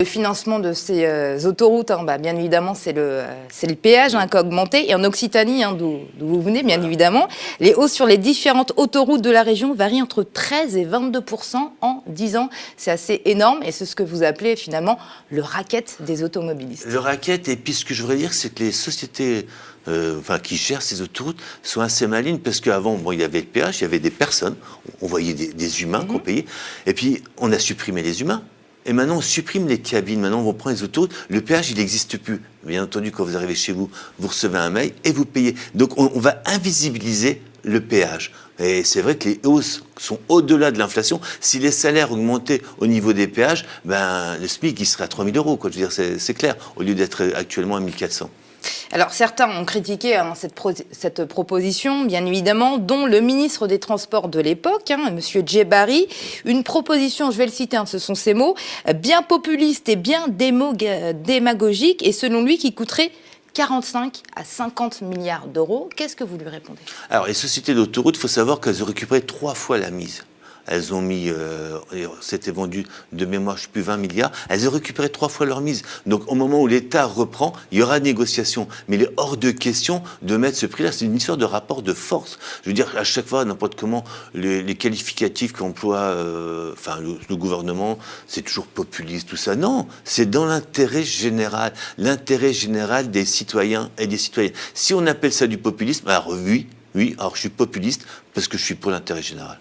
Le financement de ces autoroutes, bien évidemment, c'est le péage qui a augmenté. Et en Occitanie, d'où vous venez, bien évidemment, les hausses sur les différentes autoroutes de la région varient entre 13 et 22% en 10 ans. C'est assez énorme et c'est ce que vous appelez finalement le racket des automobilistes. Le racket, et puis ce que je voudrais dire, c'est que les sociétés qui gèrent ces autoroutes sont assez malines, parce qu'avant, il y avait le péage, il y avait des personnes, on voyait des humains qu'on payait, et puis on a supprimé les humains. Et maintenant, on supprime les cabines. Maintenant, on prend les autoroutes. Le péage, il n'existe plus. Bien entendu, quand vous arrivez chez vous, vous recevez un mail et vous payez. Donc, on va invisibiliser le péage. Et c'est vrai que les hausses sont au-delà de l'inflation. Si les salaires augmentaient au niveau des péages, le SMIC, il serait à 3 000 €. Je veux dire, c'est clair, au lieu d'être actuellement à 1 400. Alors certains ont critiqué cette proposition, bien évidemment, dont le ministre des Transports de l'époque, M. Djebari. Une proposition, je vais le citer, ce sont ses mots, bien populiste et bien démagogique, et selon lui qui coûterait 45 à 50 milliards d'euros. Qu'est-ce que vous lui répondez? Alors les sociétés d'autoroutes, il faut savoir qu'elles ont récupéré 3 fois la mise. Elles ont mis, c'était vendu de mémoire, je ne sais plus, 20 milliards. Elles ont récupéré 3 fois leur mise. Donc, au moment où l'État reprend, il y aura négociation. Mais il est hors de question de mettre ce prix-là. C'est une histoire de rapport de force. Je veux dire, à chaque fois, n'importe comment, les qualificatifs qu'emploie le gouvernement, c'est toujours populiste, tout ça. Non, c'est dans l'intérêt général des citoyens et des citoyennes. Si on appelle ça du populisme, alors oui, alors je suis populiste parce que je suis pour l'intérêt général.